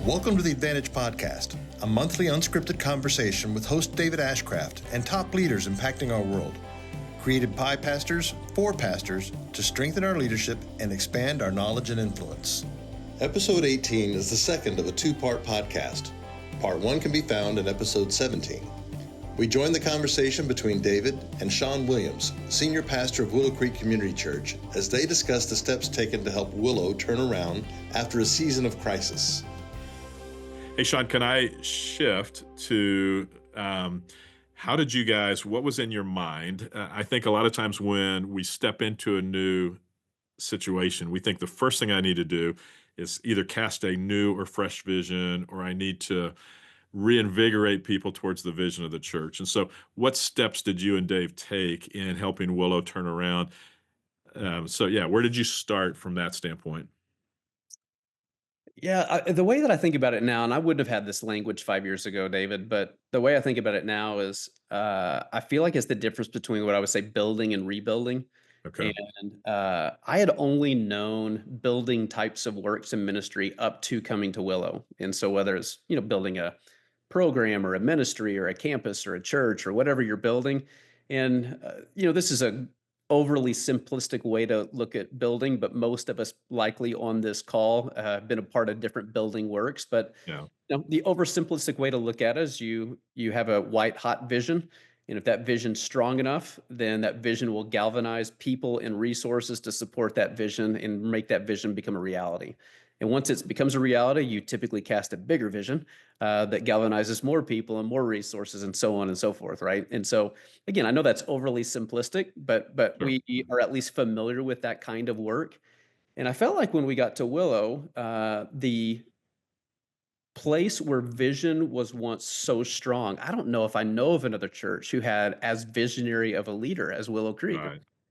Welcome to the Advantage Podcast, a monthly unscripted conversation with host David Ashcraft and top leaders impacting our world. Created by pastors for pastors to strengthen our leadership and expand our knowledge and influence. Episode 18 is the second of a two-part podcast. Part 1 can be found in episode 17. We join the conversation between David and Shawn Williams, senior pastor of Willow Creek Community Church, as they discuss the steps taken to help Willow turn around after a season of crisis. Hey, Shawn, can I shift to how did you guys, what was in your mind? I think a lot of times when we step into a new situation, we think the first thing I need to do is either cast a new or fresh vision, or I need to reinvigorate people towards the vision of the church. And so what steps did you and Dave take in helping Willow turn around? Where did you start from that standpoint? Yeah, the way that I think about it now, and I wouldn't have had this language 5 years ago, David, but the way I think about it now is I feel like it's the difference between what I would say building and rebuilding. Okay. And I had only known building types of works and ministry up to coming to Willow. And so whether it's, building a program or a ministry or a campus or a church or whatever you're building, and, this is a overly simplistic way to look at building, but most of us likely on this call have been a part of different building works. But Yeah. the oversimplistic way to look at it is you have a white hot vision, and if that vision's strong enough, then that vision will galvanize people and resources to support that vision and make that vision become a reality. And once it becomes a reality, you typically cast a bigger vision that galvanizes more people and more resources and so on and so forth, right? And so, again, I know that's overly simplistic, but Sure. we are at least familiar with that kind of work. And I felt like when we got to Willow, the place where vision was once so strong, I don't know if I know of another church who had as visionary of a leader as Willow Creek.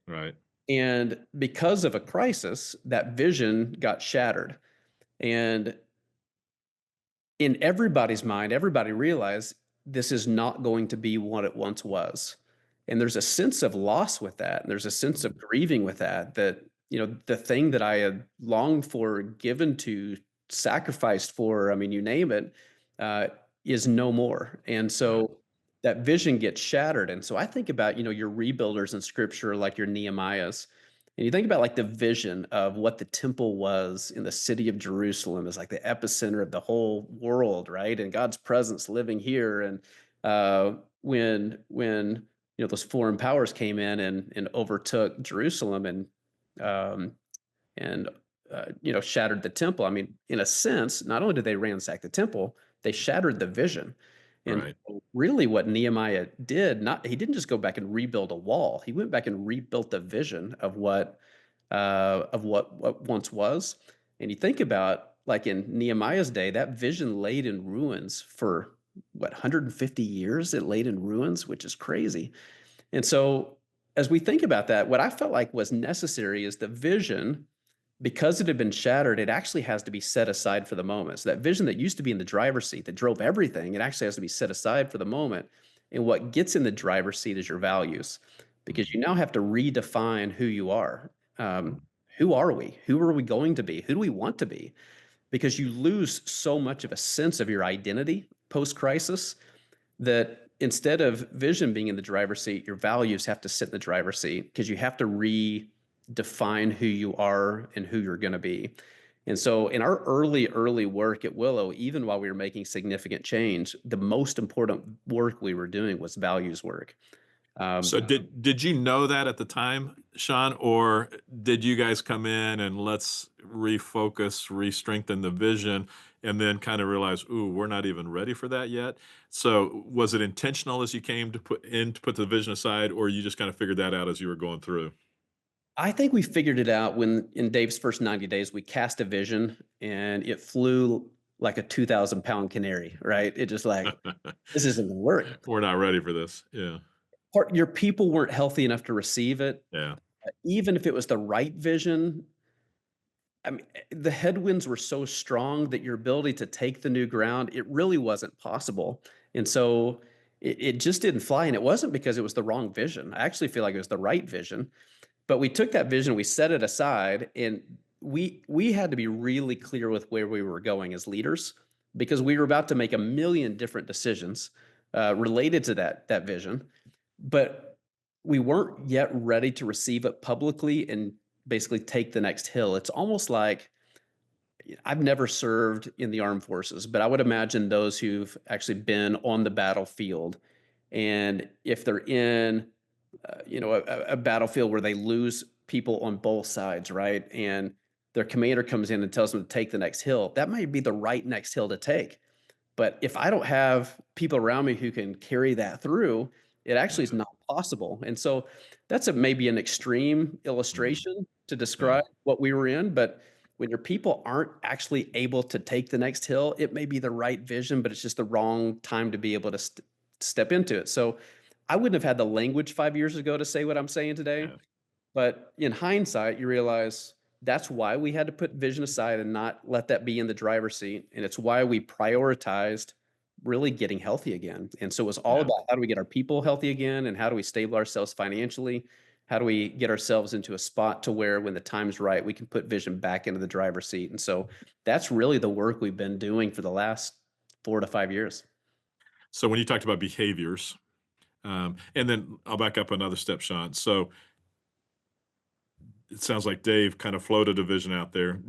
Right. And because of a crisis, that vision got shattered. And in everybody's mind, everybody realized this is not going to be what it once was. And there's a sense of loss with that. And there's a sense of grieving with that, the thing that I had longed for, given to, sacrificed for, I mean, you name it, is no more. And so that vision gets shattered. And so I think about, your rebuilders in scripture, like your Nehemiahs. And you think about like the vision of what the temple was in the city of Jerusalem as like the epicenter of the whole world, right? And God's presence living here. And when those foreign powers came in and overtook Jerusalem and shattered the temple. I mean, in a sense, not only did they ransack the temple, they shattered the vision. And Right. really what Nehemiah did, he didn't just go back and rebuild a wall. He went back and rebuilt the vision of what once was. And you think about, like in Nehemiah's day, that vision laid in ruins for 150 years. It laid in ruins, which is crazy. And so as we think about that, what I felt like was necessary is the vision. Because it had been shattered, it actually has to be set aside for the moment. So that vision that used to be in the driver's seat, that drove everything, it actually has to be set aside for the moment. And what gets in the driver's seat is your values, because you now have to redefine who you are. Who are we? Who are we going to be? Who do we want to be? Because you lose so much of a sense of your identity post-crisis that instead of vision being in the driver's seat, your values have to sit in the driver's seat, because you have to redefine who you are and who you're going to be. And so in our early work at Willow, even while we were making significant change, the most important work we were doing was values work. So did you know that at the time, Shawn, or did you guys come in and let's refocus, re-strengthen the vision, and then kind of realize, ooh, we're not even ready for that yet? So was it intentional as you came to put the vision aside, or you just kind of figured that out as you were going through? I think we figured it out when in Dave's first 90 days, we cast a vision and it flew like a 2,000-pound canary, right? It just like, this isn't going to work. We're not ready for this. Yeah. Your people weren't healthy enough to receive it. Yeah. Even if it was the right vision, I mean, the headwinds were so strong that your ability to take the new ground, it really wasn't possible. And so it just didn't fly. And it wasn't because it was the wrong vision. I actually feel like it was the right vision. But we took that vision, we set it aside, and we had to be really clear with where we were going as leaders, because we were about to make a million different decisions related to that vision, but we weren't yet ready to receive it publicly and basically take the next hill. It's almost like I've never served in the armed forces, but I would imagine those who've actually been on the battlefield, and if they're in, a battlefield where they lose people on both sides, right? And their commander comes in and tells them to take the next hill. That might be the right next hill to take. But if I don't have people around me who can carry that through, it actually is Yeah. not possible. And so that's maybe an extreme Mm, illustration to yeah. describe what we were in. But when your people aren't actually able to take the next hill, it may be the right vision, but it's just the wrong time to be able to step into it. So I wouldn't have had the language 5 years ago to say what I'm saying today. Yeah. But in hindsight, you realize that's why we had to put vision aside and not let that be in the driver's seat. And it's why we prioritized really getting healthy again. And so it was all Yeah. about how do we get our people healthy again and how do we stable ourselves financially? How do we get ourselves into a spot to where when the time's right, we can put vision back into the driver's seat? And so that's really the work we've been doing for the last 4 to 5 years. So when you talked about behaviors, and then I'll back up another step, Sean. So it sounds like Dave kind of floated a vision out there.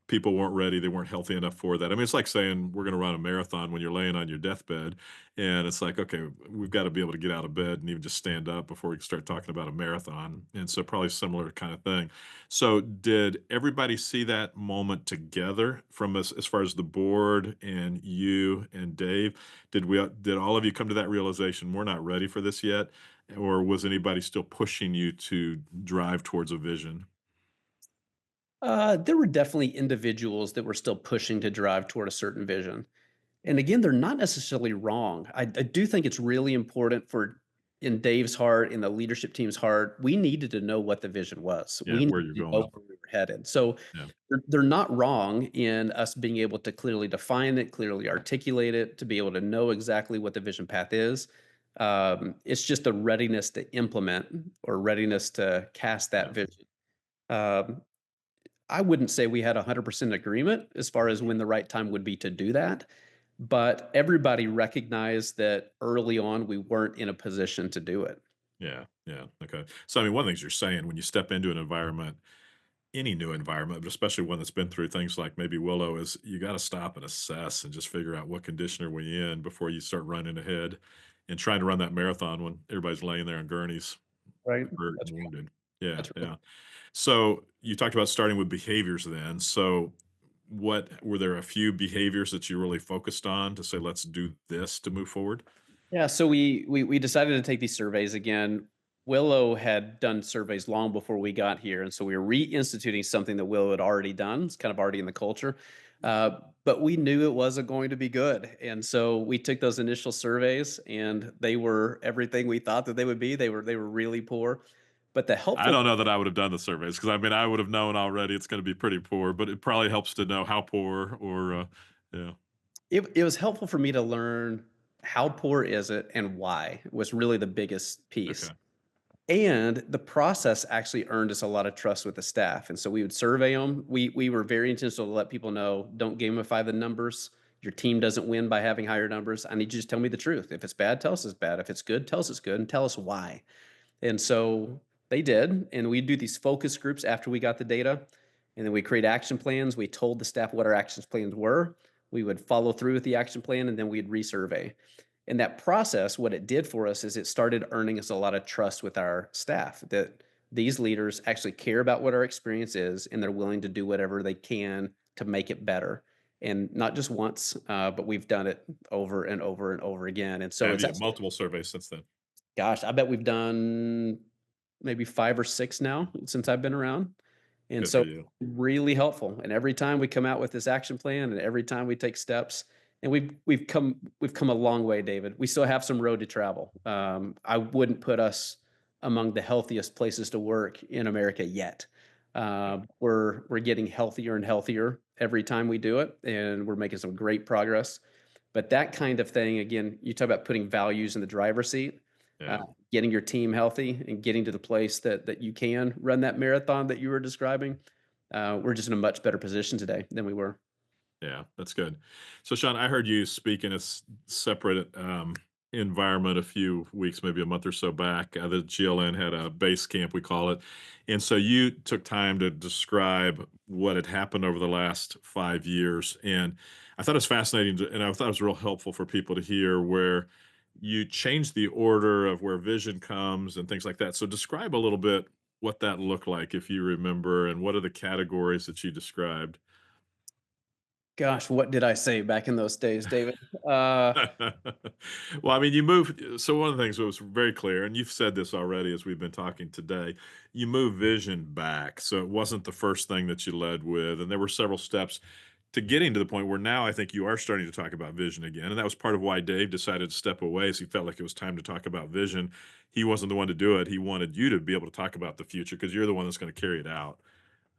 People weren't ready. They weren't healthy enough for that. I mean, it's like saying we're going to run a marathon when you're laying on your deathbed. And it's like, okay, we've got to be able to get out of bed and even just stand up before we can start talking about a marathon. And so, probably similar kind of thing. So, did everybody see that moment together from as far as the board and you and Dave? Did all of you come to that realization we're not ready for this yet? Or was anybody still pushing you to drive towards a vision? There were definitely individuals that were still pushing to drive toward a certain vision. And again, they're not necessarily wrong. I do think it's really important for in Dave's heart, in the leadership team's heart, we needed to know what the vision was. Yeah, We where needed you're to know going. where we were headed. So Yeah. they're not wrong in us being able to clearly define it, clearly articulate it, to be able to know exactly what the vision path is. It's just a readiness to implement or readiness to cast Yeah. that vision. Um, I wouldn't say we had 100% agreement as far as when the right time would be to do that, but everybody recognized that early on we weren't in a position to do it. Yeah. Yeah. Okay. So, I mean, one of the things you're saying when you step into an environment, any new environment, but especially one that's been through things like maybe Willow, is you got to stop and assess and just figure out what condition are we in before you start running ahead and trying to run that marathon when everybody's laying there on gurneys, Right. hurt That's and wounded. Yeah. that's right. Yeah. So, you talked about starting with behaviors then. So, what were there a few behaviors that you really focused on to say, let's do this to move forward? Yeah, so we decided to take these surveys again. Willow had done surveys long before we got here, and so we were reinstituting something that Willow had already done. It's kind of already in the culture, but we knew it wasn't going to be good, and so we took those initial surveys, and they were everything we thought that they would be. They were really poor, but the I helpful don't know that I would have done the surveys because I mean, I would have known already it's going to be pretty poor, but it probably helps to know how poor or, yeah. it was helpful for me to learn how poor is it and why was really the biggest piece. Okay. And the process actually earned us a lot of trust with the staff. And so we would survey them. We were very intentional to let people know, don't gamify the numbers. Your team doesn't win by having higher numbers. I need you to just tell me the truth. If it's bad, tell us it's bad. If it's good, tell us it's good and tell us why. And so they did. And we do these focus groups after we got the data. And then we create action plans. We told the staff what our action plans were. We would follow through with the action plan and then we'd resurvey. And that process, what it did for us is it started earning us a lot of trust with our staff that these leaders actually care about what our experience is and they're willing to do whatever they can to make it better. And not just once, but we've done it over and over and over again. And so Have it's you actually, multiple surveys since then? gosh, I bet we've done maybe 5 or 6 now since I've been around. And Good for so you. really helpful. And every time we come out with this action plan and every time we take steps, and we've come a long way, David. We still have some road to travel. I wouldn't put us among the healthiest places to work in America yet. Yeah. We're getting healthier and healthier every time we do it, and we're making some great progress. But that kind of thing, again, you talk about putting values in the driver's seat, uh, Yeah. getting your team healthy, and getting to the place that you can run that marathon that you were describing. We're just in a much better position today than we were. Yeah, that's good. So, Sean, I heard you speak in a separate environment a few weeks, maybe a month or so back. The GLN had a base camp, we call it. And so you took time to describe what had happened over the last 5 years. And I thought it was fascinating, and I thought it was real helpful for people to hear where you changed the order of where vision comes and things like that. So, describe a little bit what that looked like, if you remember, and what are the categories that you described. Gosh, what did I say back in those days, David? Uh, Well, I mean, you move. So one of the things that was very clear, and you've said this already as we've been talking today, you move vision back. So it wasn't the first thing that you led with, and there were several steps to getting to the point where now I think you are starting to talk about vision again, and that was part of why Dave decided to step away. So he felt like it was time to talk about vision. He wasn't the one to do it. He wanted you to be able to talk about the future because you're the one that's going to carry it out.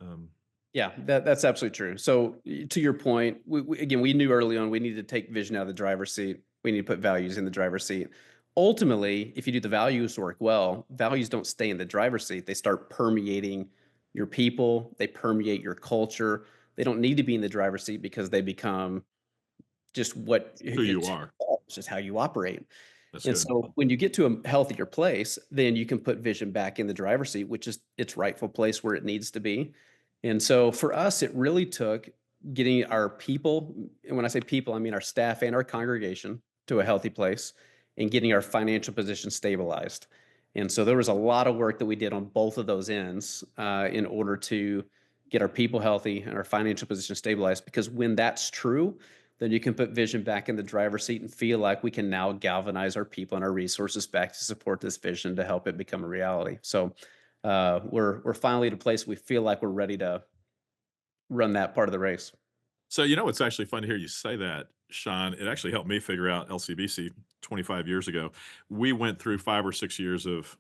Um, Yeah, that's absolutely true. So to your point, again, we knew early on we needed to take vision out of the driver's seat. We need to put values in the driver's seat. Ultimately, if you do the values work well, values don't stay in the driver's seat. They start permeating your people. They permeate your culture. They don't need to be in the driver's seat because they become just what who you it's are. just how you operate. That's And good. so when you get to a healthier place, then you can put vision back in the driver's seat, which is its rightful place where it needs to be. And so for us, it really took getting our people, and when I say people, I mean our staff and our congregation, to a healthy place and getting our financial position stabilized. And so there was a lot of work that we did on both of those ends in order to get our people healthy and our financial position stabilized. Because when that's true, then you can put vision back in the driver's seat and feel like we can now galvanize our people and our resources back to support this vision to help it become a reality. So we're finally at a place we feel like we're ready to run that part of the race. So, it's actually fun to hear you say that, Sean. It actually helped me figure out LCBC 25 years ago. We went through 5 or 6 years of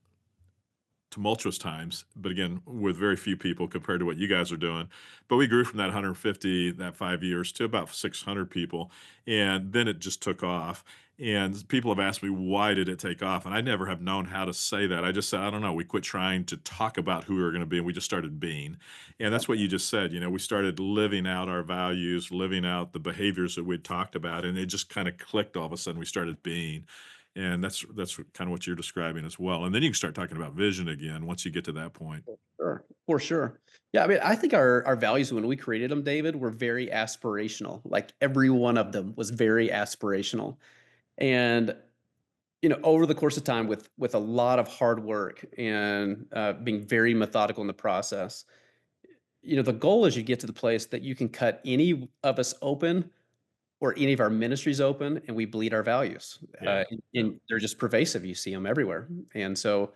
tumultuous times, but again, with very few people compared to what you guys are doing. But we grew from that 150, that 5 years, to about 600 people. And then it just took off. And people have asked me, why did it take off? And I never have known how to say that. I just said, I don't know. We quit trying to talk about who we were going to be and we just started being. And that's what you just said. We started living out our values, living out the behaviors that we'd talked about. And it just kind of clicked all of a sudden. We started being. And that's kind of what you're describing as well. And then you can start talking about vision again once you get to that point. Sure, for sure. Yeah, I mean, I think our values when we created them, David, were very aspirational. Like every one of them was very aspirational. And over the course of time, with a lot of hard work and being very methodical in the process, the goal is you get to the place that you can cut any of us open or any of our ministries open, and we bleed our values. Yeah. Yeah. And they're just pervasive. You see them everywhere, and so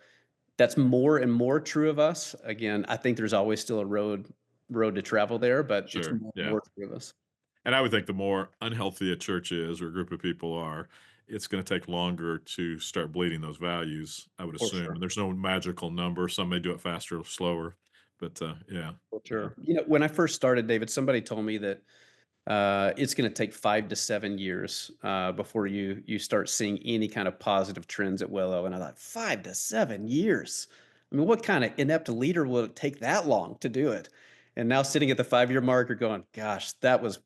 that's more and more true of us. Again, I think there's always still a road to travel there, but it's Sure. more and Yeah. more true of us. And I would think the more unhealthy a church is or a group of people are, it's going to take longer to start bleeding those values, I would For assume. sure. And there's no magical number. Some may do it faster or slower. But yeah. For Yeah. sure. When I first started, David, somebody told me that it's going to take 5 to 7 years before you start seeing any kind of positive trends at Willow. And I thought, 5 to 7 years. I mean, what kind of inept leader will it take that long to do it? And now sitting at the 5 year marker, going, gosh, that was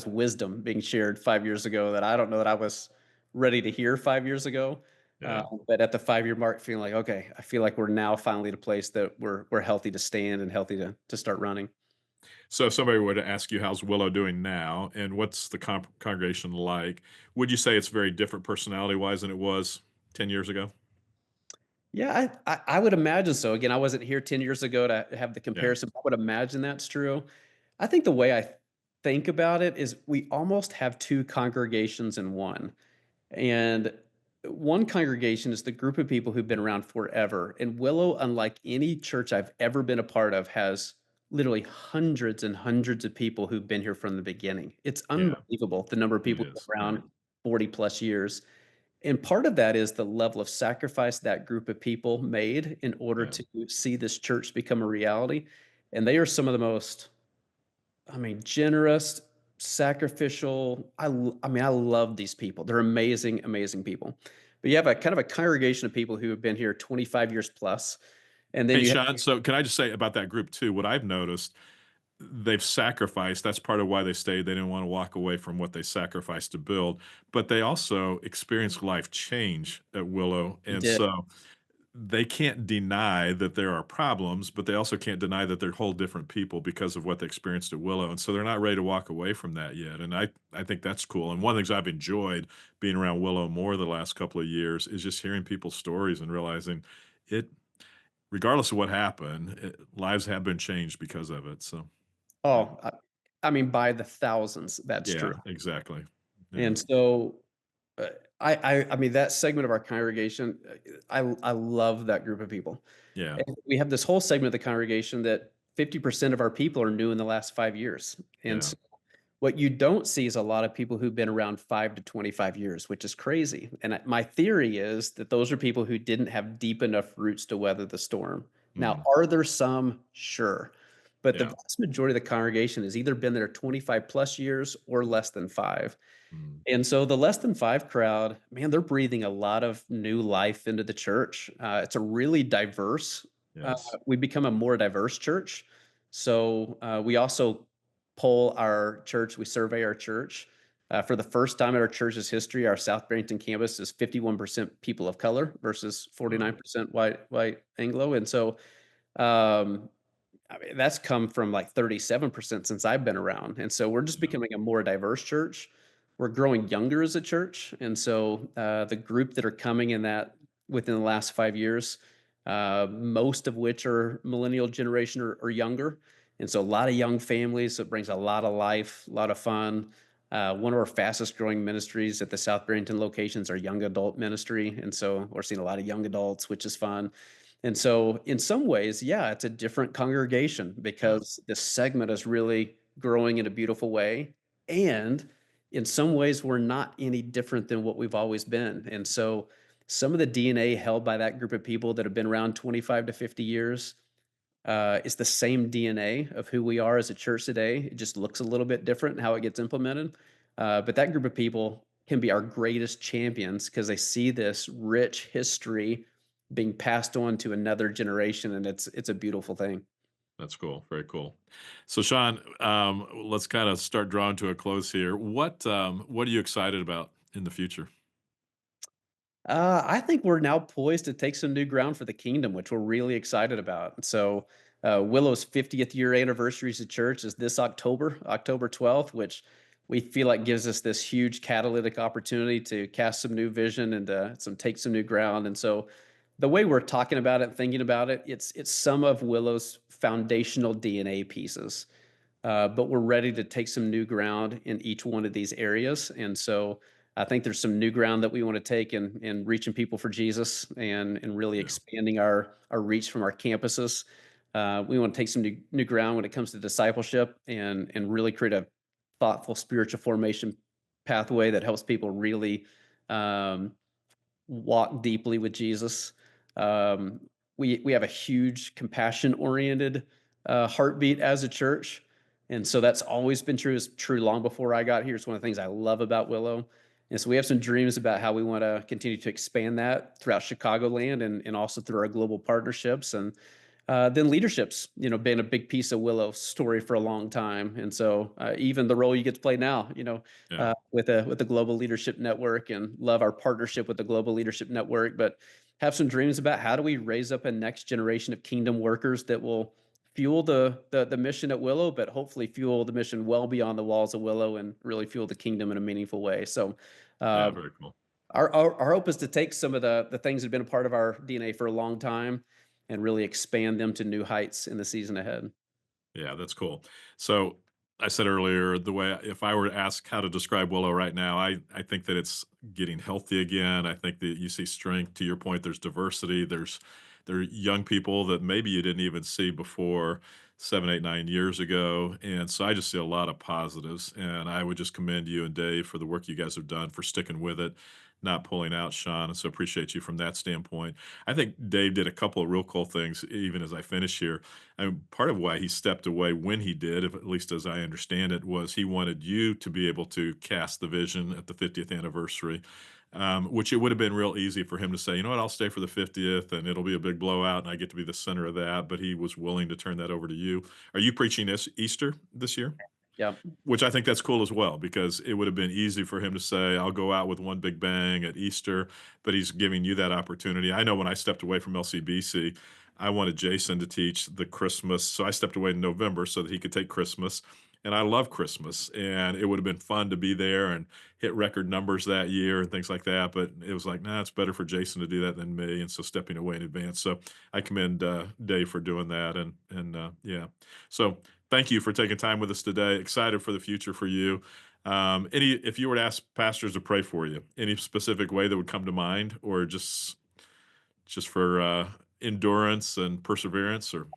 wisdom being shared 5 years ago that I don't know that I was ready to hear 5 years ago. Yeah. But at the 5 year mark, feeling like, okay, I feel like we're now finally at a place that we're healthy to stand and healthy to start running. So if somebody were to ask you, how's Willow doing now? And what's the congregation like? Would you say it's very different personality wise than it was 10 years ago? Yeah, I would imagine so. Again, I wasn't here 10 years ago to have the Yeah. comparison. I would imagine that's true. I think the way I think about it is we almost have two congregations in one. And one congregation is the group of people who've been around forever. And Willow, unlike any church I've ever been a part of, has literally hundreds and hundreds of people who've been here from the beginning. It's Yeah. unbelievable the number of It people who've is. been Yeah. around 40 plus years. And part of that is the level of sacrifice that group of people made in order Yeah. to see this church become a reality. And they are some of the most, I mean, generous, sacrificial. I mean, I love these people. They're amazing, amazing people. But you have a kind of a congregation of people who have been here 25 years plus, and then Hey, you have Sean. So can I just say about that group too? What I've noticed, they've sacrificed. That's part of why they stayed. They didn't want to walk away from what they sacrificed to build, but they also experienced life change at Willow. He And did. so they can't deny that there are problems, but they also can't deny that they're whole different people because of what they experienced at Willow. And so they're not ready to walk away from that yet. And I think that's cool. And one of the things I've enjoyed being around Willow more the last couple of years is just hearing people's stories and realizing it, regardless of what happened, lives have been changed because of it. So, yeah, Oh, I mean, by the thousands, that's yeah, true. exactly. Yeah, And so, uh, I mean, that segment of our congregation, I love that group of people. yeah, And we have this whole segment of the congregation that 50% of our people are new in the last 5 years. And yeah, so what you don't see is a lot of people who've been around 5 to 25 years, which is crazy. And my theory is that those are people who didn't have deep enough roots to weather the storm. Now, mm, are there some? Sure. But the yeah, vast majority of the congregation has either been there 25 plus years or less than 5. mm, And so the less than 5 crowd, man, they're breathing a lot of new life into the church. It's a really diverse, uh, yes, we become a more diverse church. So we also poll our church, we survey our church. For the first time in our church's history, our South Barrington campus is 51% people of color versus wow, 49% white Anglo. And so um, I mean, that's come from like 37% since I've been around. And so we're just yeah, becoming a more diverse church. We're growing younger as a church. And so the group that are coming in that within the last 5 years, most of which are millennial generation or younger. And so a lot of young families. So it brings a lot of life, a lot of fun. One of our fastest growing ministries at the South Barrington locations are young adult ministry. And so we're seeing a lot of young adults, which is fun. And so, in some ways, yeah, it's a different congregation yeah, because this segment is really growing in a beautiful way. And in some ways, we're not any different than what we've always been. And so, some of the DNA held by that group of people that have been around 25 to 50 years is the same DNA of who we are as a church today. It just looks a little bit different in how it gets implemented. But that group of people can be our greatest champions because they see this rich history being passed on to another generation, and it's a beautiful thing. that's cool. Very cool. So, Sean, let's kind of start drawing to a close here. What are you excited about in the future? I think we're now poised to take some new ground for the kingdom, which we're really excited about. So, Willow's 50th year anniversary as a church is this October, October 12th, which we feel like gives us this huge catalytic opportunity to cast some new vision and take some new ground. And so, the way we're talking about it, thinking about it, it's some of Willow's foundational DNA pieces, but we're ready to take some new ground in each one of these areas. And so I think there's some new ground that we want to take in reaching people for Jesus and really Yeah, expanding our reach from our campuses. We want to take some new ground when it comes to discipleship and really create a thoughtful spiritual formation pathway that helps people really um, walk deeply with Jesus. Um, we have a huge compassion oriented heartbeat as a church, and so that's always been true. It's true long before I got here. It's one of the things I love about Willow, and so we have some dreams about how we want to continue to expand that throughout Chicagoland and also through our global partnerships and then leadership's, been a big piece of Willow's story for a long time, and so even the role you get to play now, yeah, with the Global Leadership Network, and love our partnership with the Global Leadership Network, but have some dreams about how do we raise up a next generation of kingdom workers that will fuel the mission at Willow, but hopefully fuel the mission well beyond the walls of Willow and really fuel the kingdom in a meaningful way. So. yeah. Uh, Very cool. our hope is to take some of the things that have been a part of our DNA for a long time and really expand them to new heights in the season ahead. Yeah, that's cool. So I said earlier, if I were to ask how to describe Willow right now, I think that it's getting healthy again. I think that you see strength. To your point, there's diversity. There are young people that maybe you didn't even see before 7, 8, 9 years ago. And so I just see a lot of positives. And I would just commend you and Dave for the work you guys have done, for sticking with it, not pulling out, Sean. And so appreciate you from that standpoint. I think Dave did a couple of real cool things, even as I finish here. And part of why he stepped away when he did, if, at least as I understand it, was he wanted you to be able to cast the vision at the 50th anniversary. which it would have been real easy for him to say, you know what, I'll stay for the 50th and it'll be a big blowout and I get to be the center of that. But he was willing to turn that over to you. Are you preaching this Easter this year? Yeah. Which I think that's cool as well, because it would have been easy for him to say, I'll go out with one big bang at Easter, but he's giving you that opportunity. I know when I stepped away from LCBC, I wanted Jason to teach the Christmas. So I stepped away in November so that he could take Christmas. And I love Christmas. And it would have been fun to be there and hit record numbers that year and things like that. But it was like, nah, it's better for Jason to do that than me. And so stepping away in advance. So I commend Dave for doing that. And yeah. So thank you for taking time with us today. Excited for the future for you. If you were to ask pastors to pray for you, any specific way that would come to mind, or just for endurance and perseverance, or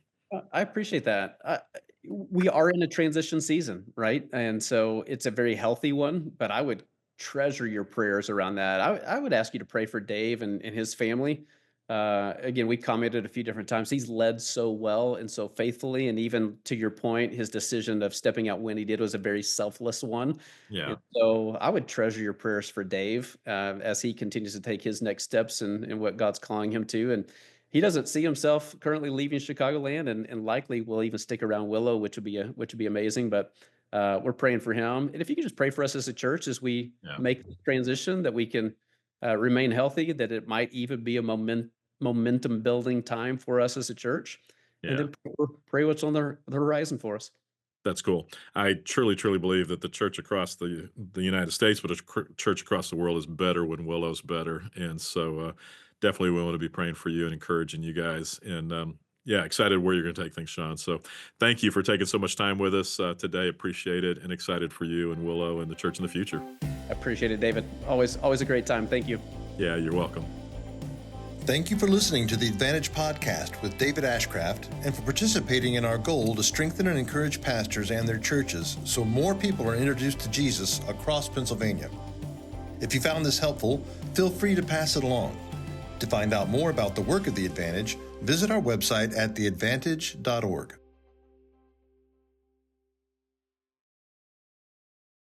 I appreciate that. We are in a transition season, right? And so it's a very healthy one, but I would treasure your prayers around that. I would ask you to pray for Dave and his family. Again, we commented a few different times. He's led so well and so faithfully. And even to your point, his decision of stepping out when he did was a very selfless one. yeah, And so I would treasure your prayers for Dave as he continues to take his next steps in what God's calling him to. And he doesn't see himself currently leaving Chicagoland, and likely will even stick around Willow, which would be amazing. But we're praying for him. And if you could just pray for us as a church as we yeah, make the transition, that we can remain healthy, that it might even be a momentum building time for us as a church, and yeah. then pray what's on the horizon for us. That's cool. I truly, truly believe that the church across the United States, but a church across the world is better when Willow's better. And so definitely we want to be praying for you and encouraging you guys. And yeah, excited where you're going to take things, Shawn. So thank you for taking so much time with us today. Appreciate it, and excited for you and Willow and the church in the future. I appreciate it, David. Always a great time. Thank you. Yeah, you're welcome. Thank you for listening to the Advantage Podcast with David Ashcraft, and for participating in our goal to strengthen and encourage pastors and their churches so more people are introduced to Jesus across Pennsylvania. If you found this helpful, feel free to pass it along. To find out more about the work of The Advantage, visit our website at theadvantage.org.